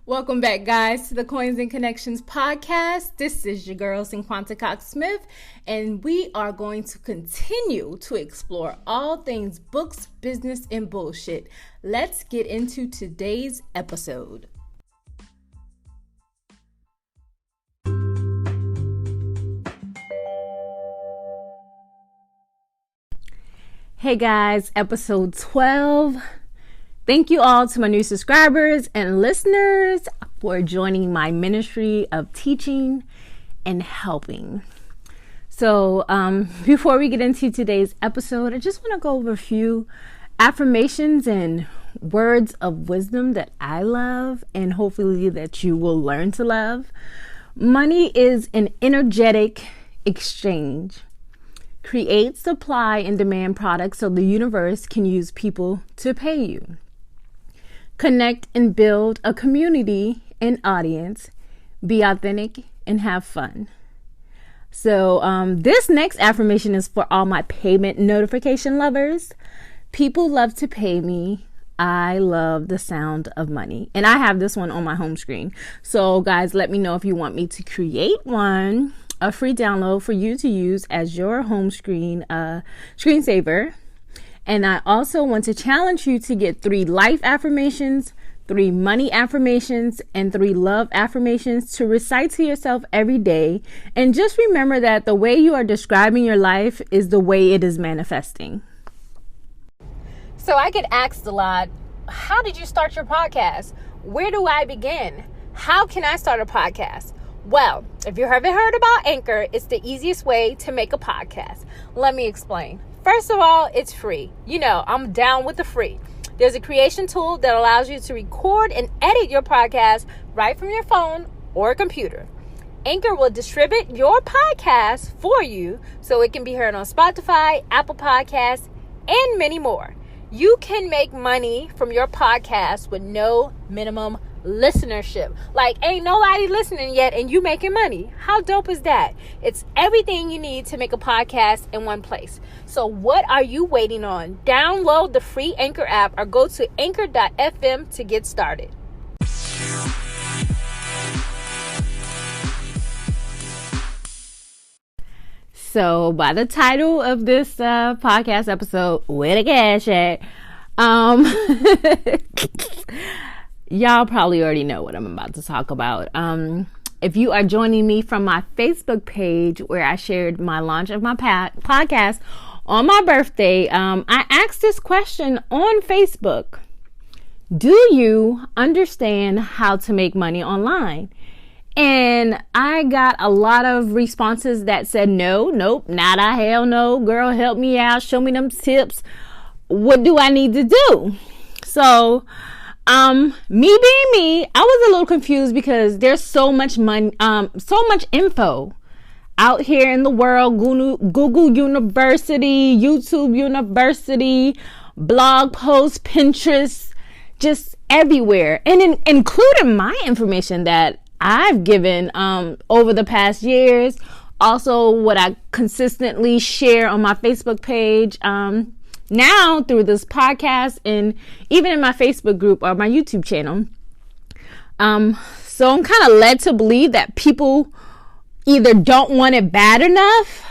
Welcome back, guys, to the Coins and Connections podcast. This is your girl, Cinquanta Cox-Smith, and we are going to continue to explore all things books, business, and bullshit. Let's get into today's episode. Hey guys, episode 12. Thank you all to my new subscribers and listeners for joining my ministry of teaching and helping. So before we get into today's episode, I just want to go over a few affirmations and words of wisdom that I love and hopefully that you will learn to love. Money is an energetic exchange. Create, supply, and demand products so the universe can use people to pay you. Connect and build a community and audience. Be authentic and have fun. So this next affirmation is for all my payment notification lovers. People love to pay me. I love the sound of money. And I have this one on my home screen. So guys, let me know if you want me to create one, a free download for you to use as your home screen screensaver. And I also want to challenge you to get 3 life affirmations, 3 money affirmations, and 3 love affirmations to recite to yourself every day. And just remember that the way you are describing your life is the way it is manifesting. So I get asked a lot, how did you start your podcast? Where do I begin? How can I start a podcast? Well, if you haven't heard about Anchor, it's the easiest way to make a podcast. Let me explain. First of all, it's free. You know, I'm down with the free. There's a creation tool that allows you to record and edit your podcast right from your phone or computer. Anchor will distribute your podcast for you so it can be heard on Spotify, Apple Podcasts, and many more. You can make money from your podcast with no minimum listenership. Like, ain't nobody listening yet and you making money. How dope is that? It's everything you need to make a podcast in one place. So what are you waiting on? Download the free Anchor app or go to anchor.fm to get started. So by the title of this podcast episode, where the cash at? Y'all probably already know what I'm about to talk about. If you are joining me from my Facebook page where I shared my launch of my podcast on my birthday, I asked this question on Facebook. Do you understand how to make money online? And I got a lot of responses that said, nope, nada, hell no, girl, help me out, show me them tips. What do I need to do? So, me being me, I was a little confused because there's so much money, so much info out here in the world. Google University, YouTube University, blog posts, Pinterest, just everywhere. And including my information that I've given over the past years. Also, what I consistently share on my Facebook page. Now through this podcast and even in my Facebook group or my YouTube channel. So I'm kind of led to believe that people either don't want it bad enough,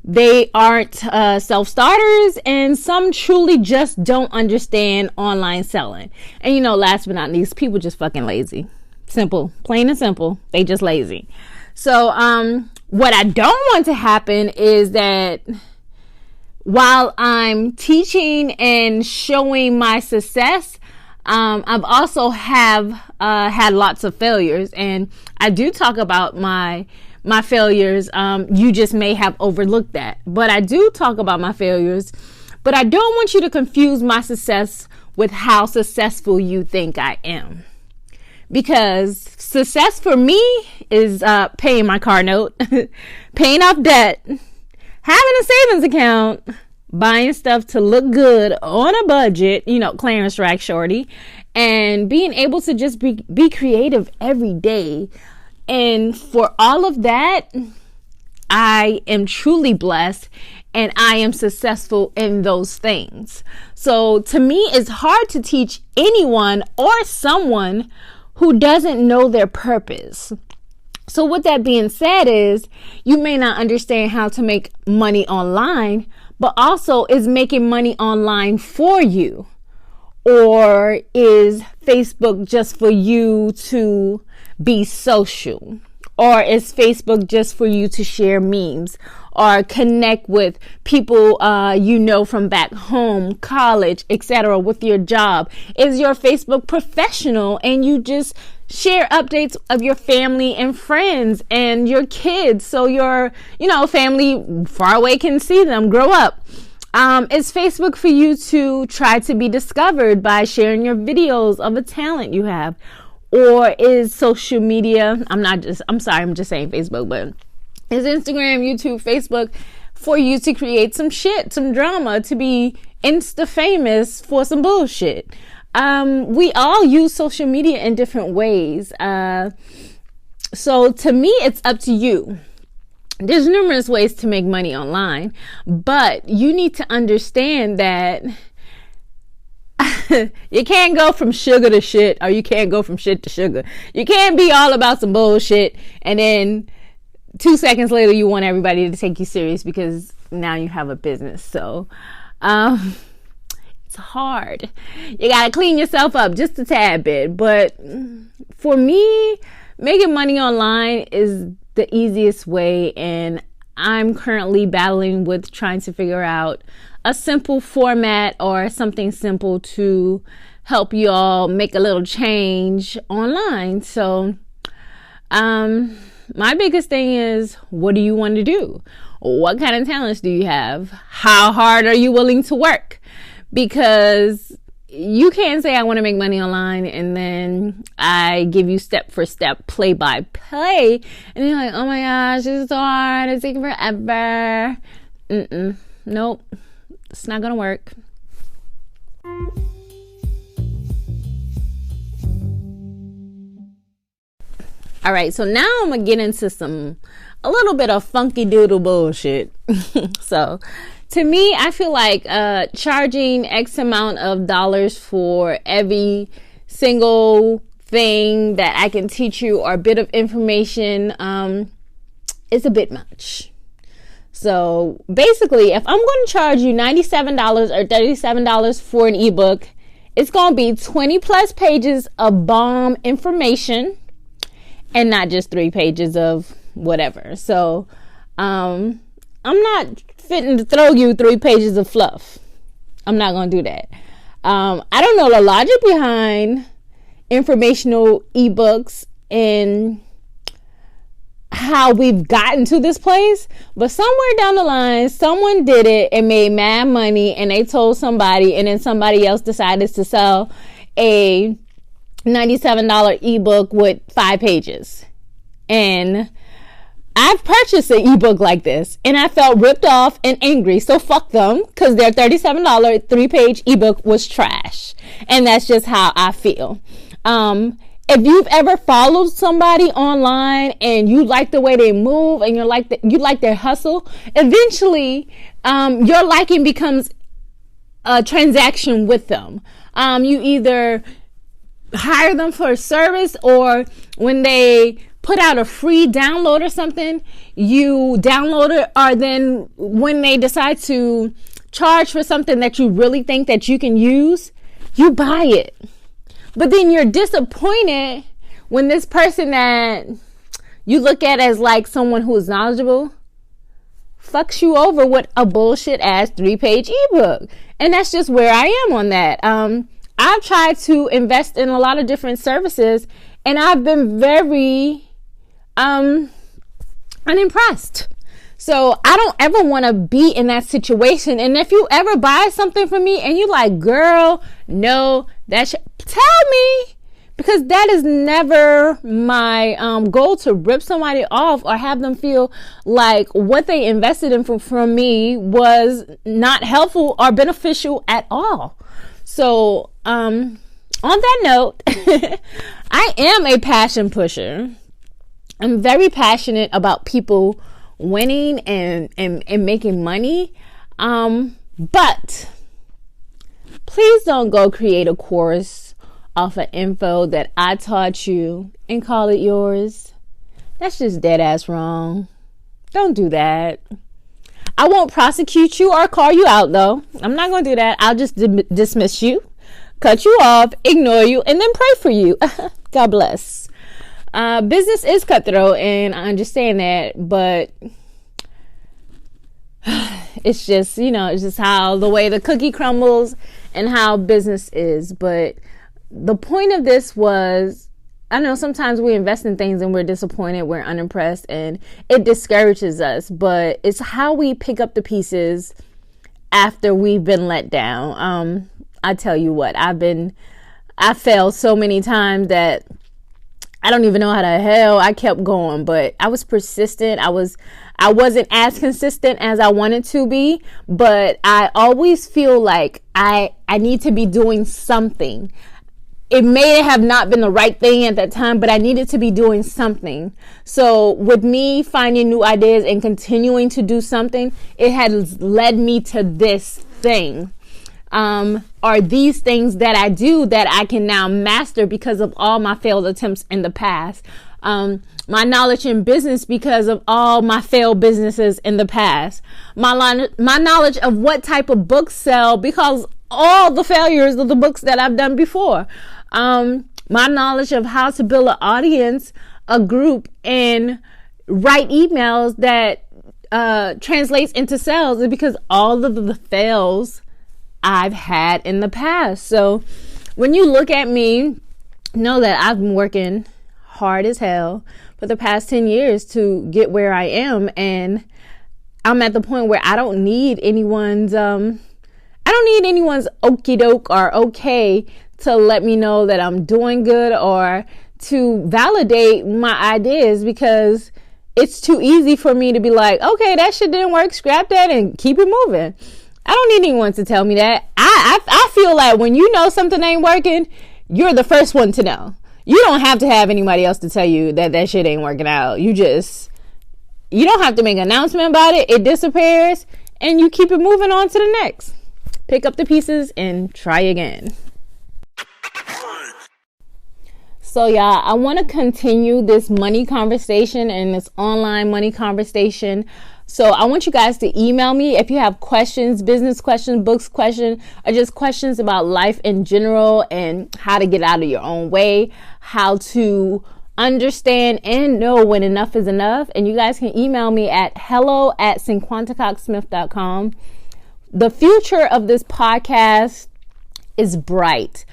they aren't self-starters, and some truly just don't understand online selling. And you know, last but not least, people just fucking lazy. Simple, plain and simple. They just lazy. So what I don't want to happen is that while I'm teaching and showing my success, I've also had lots of failures, and I do talk about my failures. You just may have overlooked that, but I do talk about my failures. But I don't want you to confuse my success with how successful you think I am, because success for me is paying my car note, paying off debt, having a savings account, buying stuff to look good on a budget, you know, clearance rack shorty, and being able to just be creative every day. And for all of that, I am truly blessed and I am successful in those things. So to me, it's hard to teach anyone or someone who doesn't know their purpose. So with that being said is, you may not understand how to make money online, but also is making money online for you? Or is Facebook just for you to be social? Or is Facebook just for you to share memes or connect with people you know from back home, college, etc. with your job? Is your Facebook professional and you just share updates of your family and friends and your kids so your family far away can see them grow up? Is Facebook for you to try to be discovered by sharing your videos of a talent you have? Or is social media, I'm just saying Facebook, but is Instagram, YouTube, Facebook for you to create some shit, some drama, to be Insta famous for some bullshit? We all use social media in different ways. So to me, it's up to you. There's numerous ways to make money online, but you need to understand that you can't go from sugar to shit, or you can't go from shit to sugar. You can't be all about some bullshit and then 2 seconds later you want everybody to take you serious because now you have a business. So it's hard. You gotta clean yourself up just a tad bit. But for me, making money online is the easiest way, and I'm currently battling with trying to figure out a simple format or something simple to help you all make a little change online. So my biggest thing is, what do you want to do? What kind of talents do you have? How hard are you willing to work? Because you can't say I want to make money online and then I give you step for step, play by play, and you're like, oh my gosh, this is so hard, it's taking forever. Nope, it's not gonna work. All right, so now I'm gonna get into a little bit of funky doodle bullshit. So to me, I feel like charging X amount of dollars for every single thing that I can teach you or bit of information is a bit much. So basically, if I'm going to charge you $97 or $37 for an ebook, it's going to be 20 plus pages of bomb information and not just 3 pages of whatever. So I'm not fitting to throw you 3 pages of fluff. I'm not going to do that. I don't know the logic behind informational ebooks and how we've gotten to this place, but somewhere down the line, someone did it and made mad money, and they told somebody, and then somebody else decided to sell a $97 ebook with 5 pages. And I've purchased an ebook like this and I felt ripped off and angry. So fuck them, because their $37 3-page ebook was trash. And that's just how I feel. If you've ever followed somebody online and you like the way they move and you like their hustle, eventually your liking becomes a transaction with them. You either hire them for a service, or when they put out a free download or something, you download it, or then when they decide to charge for something that you really think that you can use, you buy it. But then you're disappointed when this person that you look at as like someone who is knowledgeable fucks you over with a bullshit ass 3-page ebook. And that's just where I am on that. I've tried to invest in a lot of different services and I've been very unimpressed. So I don't ever want to be in that situation. And if you ever buy something from me and you like, girl, no, tell me, because that is never my goal, to rip somebody off or have them feel like what they invested in from me was not helpful or beneficial at all. So on that note, I am a passion pusher. I'm very passionate about people winning and making money. But please don't go create a course off of info that I taught you and call it yours. That's just dead ass wrong. Don't do that. I won't prosecute you or call you out, though. I'm not going to do that. I'll just dismiss you, cut you off, ignore you, and then pray for you. God bless. Business is cutthroat, and I understand that, but it's just, it's just how the way the cookie crumbles and how business is. But the point of this was, I know sometimes we invest in things and we're disappointed, we're unimpressed, and it discourages us, but it's how we pick up the pieces after we've been let down. I tell you what, I failed so many times that I don't even know how the hell I kept going, but I was persistent. I wasn't as consistent as I wanted to be, but I always feel like I need to be doing something. It may have not been the right thing at that time, but I needed to be doing something. So with me finding new ideas and continuing to do something, it has led me to this thing. Are these things that I do that I can now master because of all my failed attempts in the past. My knowledge in business because of all my failed businesses in the past. My knowledge of what type of books sell because all the failures of the books that I've done before. My knowledge of how to build an audience, a group, and write emails that translates into sales is because all of the fails I've had in the past. So when you look at me, know that I've been working hard as hell for the past 10 years to get where I am. And I'm at the point where I don't need anyone's okie doke or okay to let me know that I'm doing good or to validate my ideas, because it's too easy for me to be like, okay, that shit didn't work, scrap that and keep it moving. I don't need anyone to tell me that. I feel like when you know something ain't working, you're the first one to know. You don't have to have anybody else to tell you that shit ain't working out. You don't have to make an announcement about it. It disappears and you keep it moving on to the next. Pick up the pieces and try again. So y'all, I want to continue this money conversation and this online money conversation. So I want you guys to email me if you have questions, business questions, books questions, or just questions about life in general and how to get out of your own way, how to understand and know when enough is enough. And you guys can email me at hello@cinquantacoxsmith.com. The future of this podcast is bright.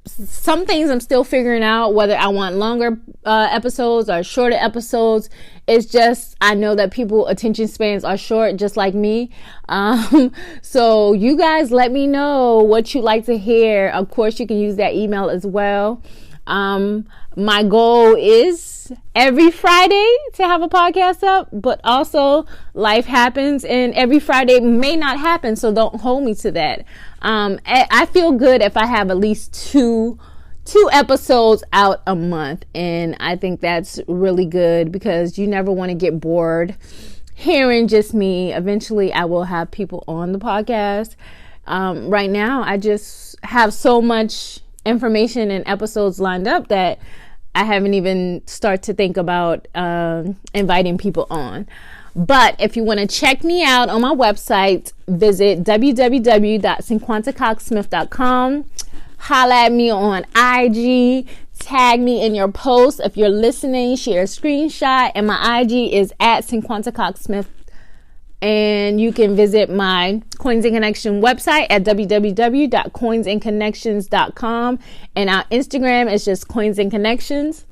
Some things I'm still figuring out, whether I want longer episodes or shorter episodes. It's just, I know that people attention spans are short, just like me. So you guys let me know what you'd like to hear. Of course, you can use that email as well. My goal is every Friday to have a podcast up, but also life happens and every Friday may not happen. So don't hold me to that. I feel good if I have at least two episodes out a month. And I think that's really good because you never want to get bored hearing just me. Eventually I will have people on the podcast. Right now I just have so much information and episodes lined up that I haven't even started to think about inviting people on. But if you want to check me out on my website, visit www.cinquantacoxsmith.com. Holla at me on IG. Tag me in your post. If you're listening, share a screenshot. And my IG is at cinquantacoxsmith. And you can visit my Coins and Connection website at www.coinsandconnections.com. And our Instagram is just Coins and Connections.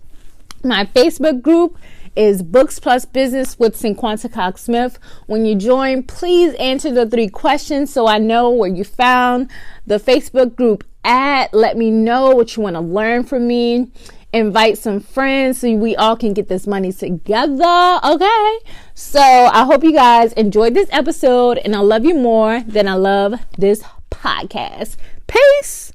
My Facebook group is Books Plus Business with Cinquanta Cox-Smith. When you join, please answer the 3 questions so I know where you found the Facebook group at. Let me know what you want to learn from me. Invite some friends so we all can get this money together. Okay. So I hope you guys enjoyed this episode and I love you more than I love this podcast. Peace.